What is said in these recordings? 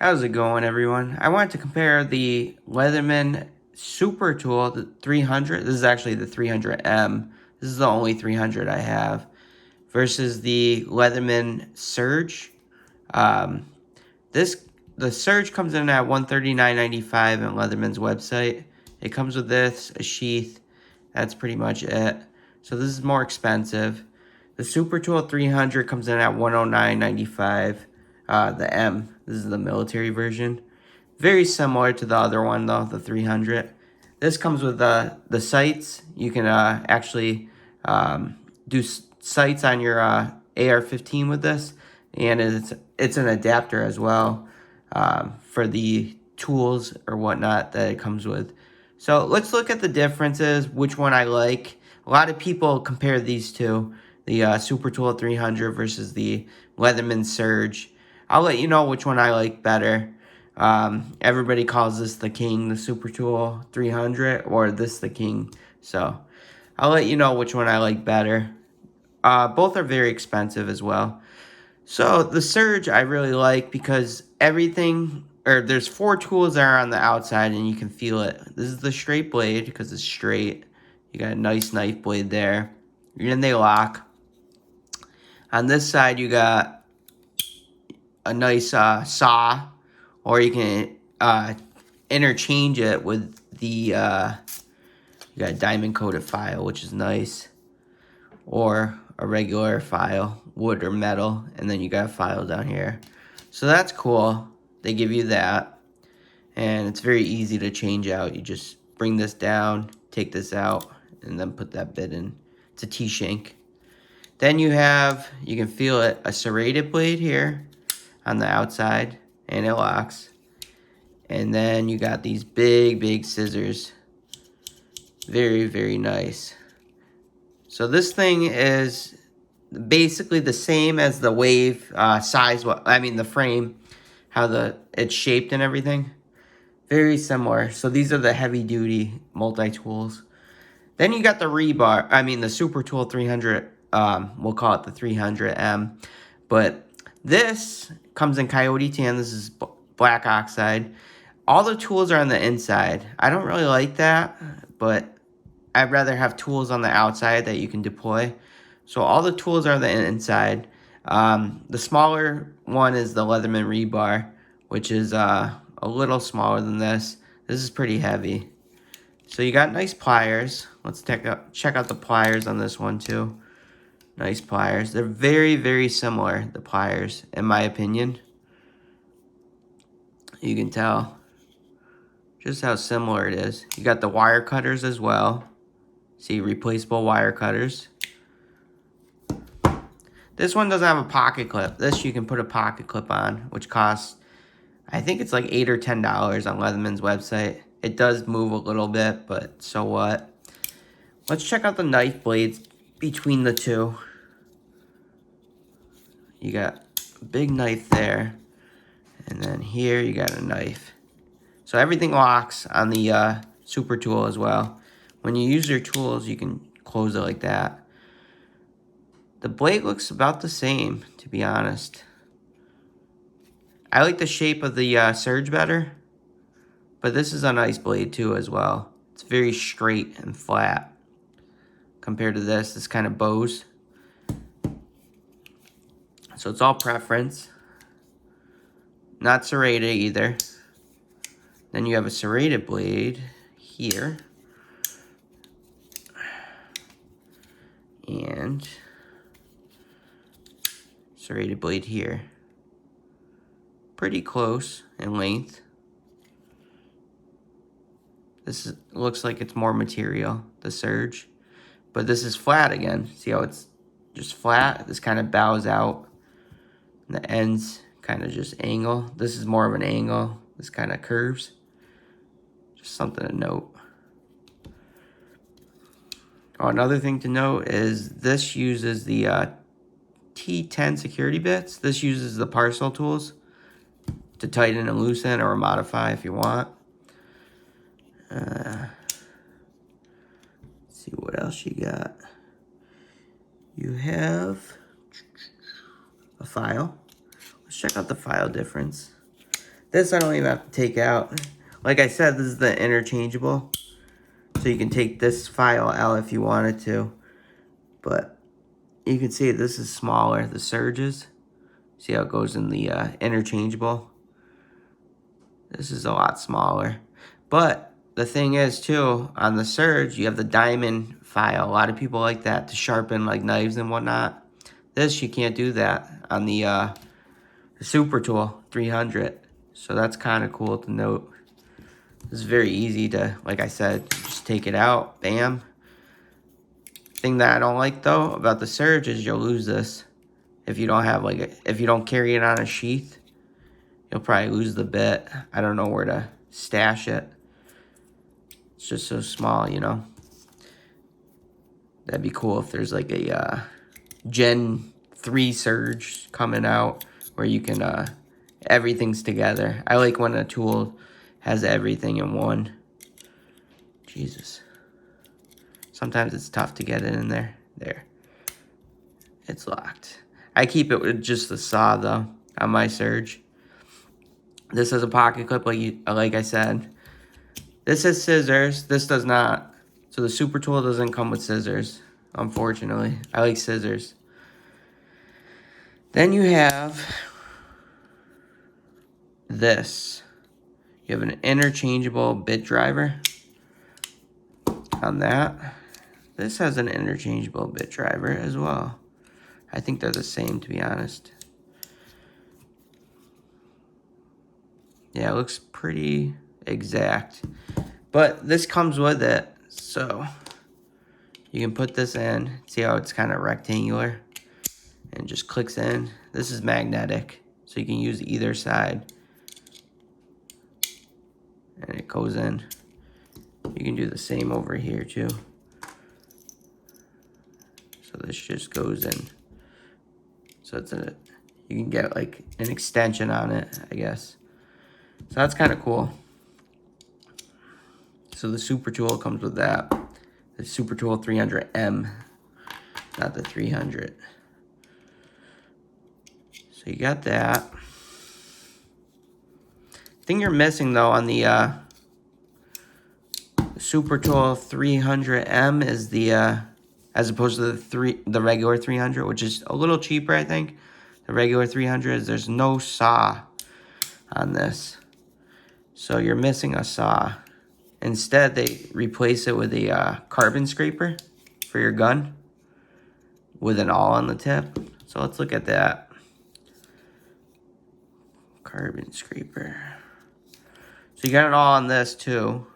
How's it going, everyone? I wanted to compare the Leatherman Supertool, the 300. This is actually the 300M. This is the only 300 I have. Versus the Leatherman Surge. Um, the Surge comes in at $139.95 on Leatherman's website. It comes with this, a sheath. That's pretty much it. So this is more expensive. The Supertool 300 comes in at $109.95. The M. This is the military version. Very similar to the other one though, the 300. This comes with the sights. You can actually do sights on your AR-15 with this, and it's an adapter as well for the tools or whatnot that it comes with. So let's look at the differences, which one I like. A lot of people compare these two, the Supertool 300 versus the Leatherman Surge. I'll let you know which one I like better. Everybody calls this the king, the Supertool 300, or this the king. So I'll let you know which one I like better. Both are very expensive as well. So the Surge I really like because there's 4 tools that are on the outside and you can feel it. This is the straight blade because it's straight. You got a nice knife blade there. And then they lock. On this side you got a nice saw, or you can interchange it with the, you got a diamond coated file, which is nice. Or a regular file, wood or metal, and then you got a file down here. So that's cool. They give you that, and it's very easy to change out. You just bring this down, take this out, and then put that bit in. It's a T-shank. Then you can feel it, a serrated blade here on the outside, and it locks. And then you got these big scissors. Very, very nice. So this thing is basically the same as the Wave size. The frame, how it's shaped and everything. Very similar. So these are the heavy-duty multi-tools. Then you got the rebar. The Supertool 300. We'll call it the 300M. But this comes in Coyote Tan. This is black oxide. All the tools are on the inside. I don't really like that, but I'd rather have tools on the outside that you can deploy. So all the tools are on the inside. The smaller one is the Leatherman rebar, which is a little smaller than this. This is pretty heavy. So you got nice pliers. Let's check out the pliers on this one too. Nice pliers. They're very, very similar, the pliers, in my opinion. You can tell just how similar it is. You got the wire cutters as well. See, replaceable wire cutters. This one doesn't have a pocket clip. This you can put a pocket clip on, which costs, I think it's like $8 or $10 on Leatherman's website. It does move a little bit, but so what? Let's check out the knife blades between the two. You got a big knife there, and then here you got a knife. So everything locks on the Supertool as well. When you use your tools, you can close it like that. The blade looks about the same, to be honest. I like the shape of the Surge better, but this is a nice blade too as well. It's very straight and flat compared to this. This kind of bows. So it's all preference. Not serrated either. Then you have a serrated blade here. And serrated blade here. Pretty close in length. Looks like it's more material, the Surge. But this is flat again. See how it's just flat? This kind of bows out. And the ends kind of just angle. This is more of an angle. This kind of curves. Just something to note. Oh, another thing to note is this uses the T10 security bits. This uses the parcel tools to tighten and loosen or modify if you want. Let's see what else you got. You have a file. Let's check out the file difference. This I don't even have to take out. Like I said, this is the interchangeable. So you can take this file out if you wanted to. But you can see this is smaller, the surges. See how it goes in the interchangeable? This is a lot smaller. But the thing is too, on the surge, you have the diamond file. A lot of people like that to sharpen like knives and whatnot. This, you can't do that on the Supertool 300. So that's kind of cool to note. It's very easy to, like I said, just take it out, bam. Thing that I don't like though about the surge is you'll lose this. If you don't have if you don't carry it on a sheath, you'll probably lose the bit. I don't know where to stash it. It's just so small, you know. That'd be cool if there's like a Gen 3 surge coming out where you can, everything's together. I like when a tool has everything in one. Jesus. Sometimes it's tough to get it in there. There. It's locked. I keep it with just the saw though on my surge. This has a pocket clip like I said. This has scissors. This does not. So the Supertool doesn't come with scissors, unfortunately. I like scissors. Then you have this. You have an interchangeable bit driver on that. This has an interchangeable bit driver as well. I think they're the same, to be honest. Yeah, it looks pretty exact. But this comes with it, so you can put this in. See how it's kind of rectangular? And just clicks in. This is magnetic, so you can use either side. And it goes in. You can do the same over here too. So this just goes in. So you can get like an extension on it, I guess. So that's kind of cool. So the Supertool comes with that. The Supertool 300M, not the 300. So you got that. Thing you're missing though on the Supertool 300M is the as opposed to the regular 300, which is a little cheaper, I think. The regular 300 is there's no saw on this, so you're missing a saw. Instead, they replace it with a carbon scraper for your gun with an awl on the tip. So let's look at that. Carbon scraper. So you got it all on this too.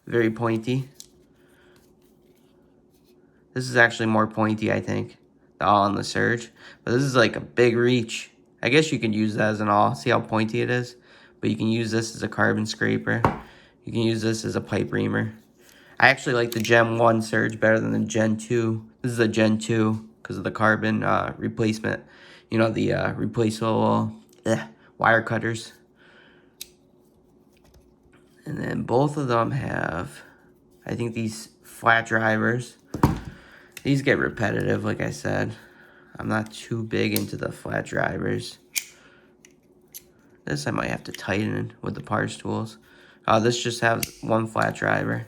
Very pointy. This is actually more pointy, I think. The awl on the surge. But this is like a big reach. I guess you can use that as an awl. See how pointy it is? But you can use this as a carbon scraper. You can use this as a pipe reamer. I actually like the Gen 1 surge better than the Gen 2. This is a Gen 2 because of the carbon replacement. You know, the replaceable wire cutters. And then both of them have, I think, these flat drivers. These get repetitive, like I said. I'm not too big into the flat drivers. This I might have to tighten with the parse tools. This just has one flat driver.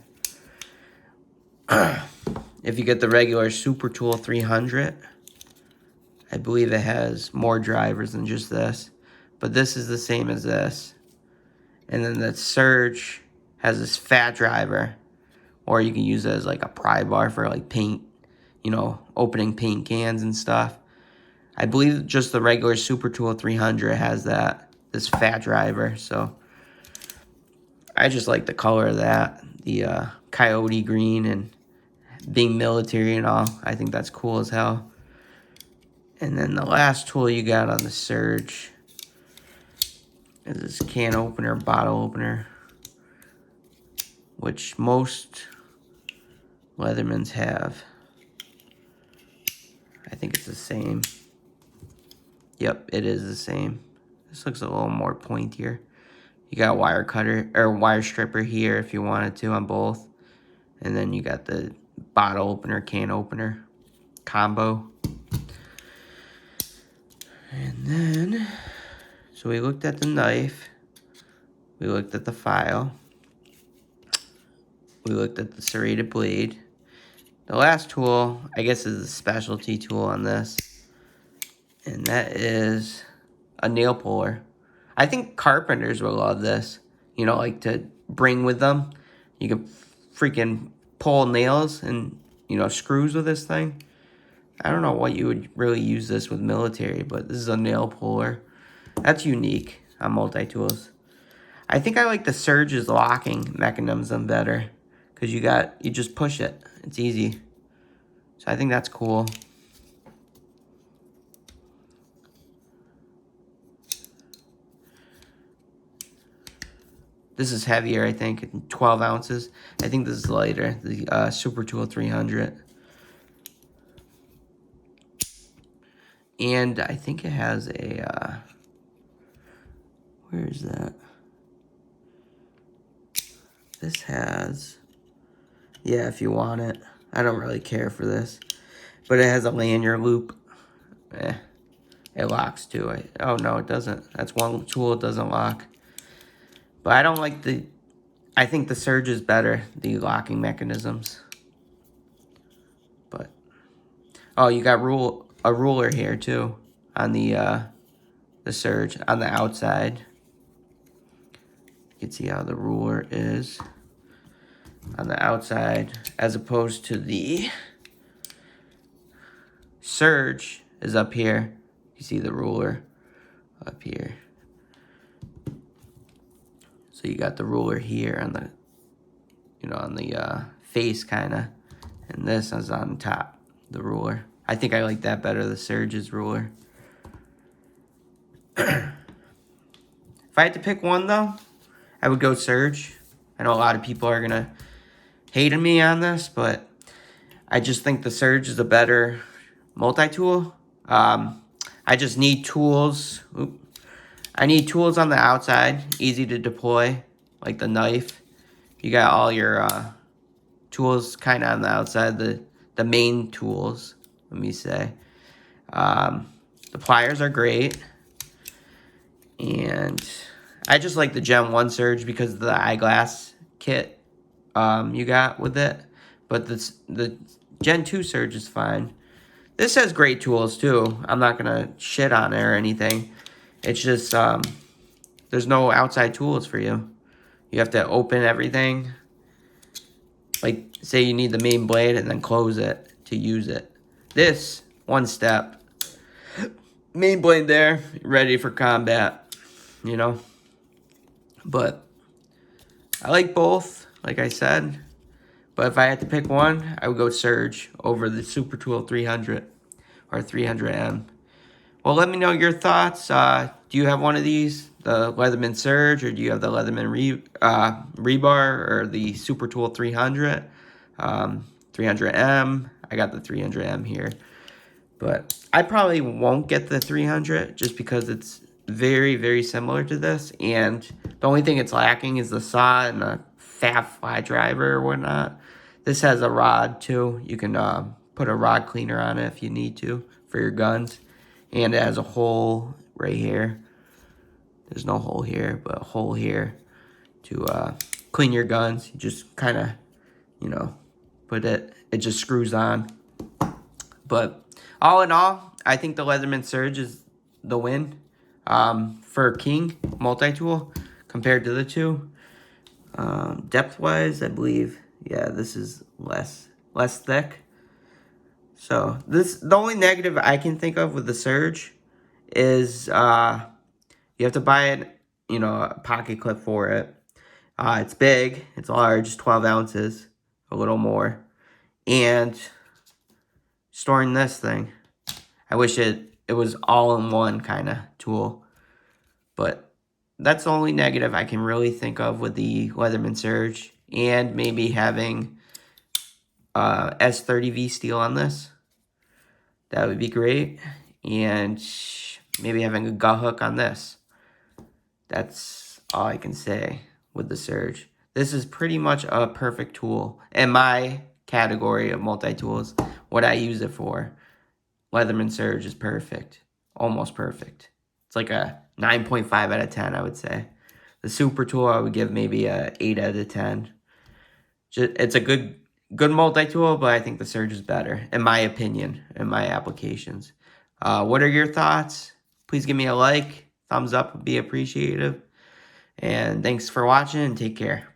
If you get the regular Supertool 300, I believe it has more drivers than just this. But this is the same as this. And then the Surge has this fat driver. Or you can use it as like a pry bar for like paint, you know, opening paint cans and stuff. I believe just the regular Supertool 300 has that, this fat driver. So I just like the color of that, the coyote green, and being military and all. I think that's cool as hell. And then the last tool you got on the Surge is this can opener, bottle opener, which most Leathermans have. I think it's the same. Yep, it is the same. This looks a little more pointier. You got wire cutter or wire stripper here if you wanted to on both. And then you got the bottle opener, can opener combo. And then So we looked at the knife. We looked at the file. We looked at the serrated blade. The last tool, I guess, is a specialty tool on this. And that is a nail puller. I think carpenters will love this. You know, like to bring with them. You can freaking pull nails and, you know, screws with this thing. I don't know what you would really use this with military, but this is a nail puller. That's unique on multi-tools. I think I like the Surge's locking mechanism better. Because you just push it. It's easy. So I think that's cool. This is heavier, I think, 12 ounces. I think this is lighter, the Supertool 300. And I think it has a, where is that? This has, yeah, if you want it. I don't really care for this. But it has a lanyard loop. It locks too. Oh, no, it doesn't. That's one tool it doesn't lock. But I don't like I think the Surge is better, the locking mechanisms. But, oh, you got a ruler here too on the Surge on the outside. You can see how the ruler is on the outside as opposed to the Surge is up here. You see the ruler up here. So you got the ruler here on the, you know, on the face kind of, and this is on top, the ruler. I think I like that better, the Surge's ruler. If I had to pick one though, I would go Surge. I know a lot of people are gonna hate me on this, but I just think the Surge is a better multi-tool. I just need tools. I need tools on the outside, easy to deploy, like the knife. You got all your tools kind of on the outside, the main tools, let me say. The pliers are great. And I just like the Gen 1 Surge because of the eyeglass kit you got with it. But the Gen 2 Surge is fine. This has great tools too. I'm not going to shit on it or anything. It's just there's no outside tools for you. You have to open everything. Like, say you need the main blade and then close it to use it. This, one step. Main blade there, ready for combat, you know. But I like both, like I said. But if I had to pick one, I would go Surge over the Supertool 300 or 300M. Well, let me know your thoughts. Do you have one of these, the Leatherman Surge, or do you have the Leatherman Rebar or the Supertool 300, 300M? I got the 300M here, but I probably won't get the 300 just because it's very, very similar to this, and the only thing it's lacking is the saw and a fat fly driver or whatnot. This has a rod too. You can put a rod cleaner on it if you need to for your guns. And it has a hole right here. There's no hole here, but a hole here to clean your guns. You just kind of, you know, put it just screws on. But all in all, I think the Leatherman Surge is the win for King multi-tool compared to the two. Depth-wise, I believe, yeah, this is less thick. So the only negative I can think of with the Surge is you have to buy it, you know, a pocket clip for it. It's big, it's large, 12 ounces, a little more. And storing this thing, I wish it was all in one kind of tool. But that's the only negative I can really think of with the Leatherman Surge. And maybe having S30V steel on this. That would be great. And maybe having a gut hook on this. That's all I can say with the Surge. This is pretty much a perfect tool in my category of multi-tools. What I use it for. Leatherman Surge is perfect. Almost perfect. It's like a 9.5 out of 10, I would say. The Supertool, I would give maybe a 8 out of 10. It's a good multi-tool, but I think the Surge is better, in my opinion, in my applications. What are your thoughts? Please give me a like. Thumbs up would be appreciative. And thanks for watching, and take care.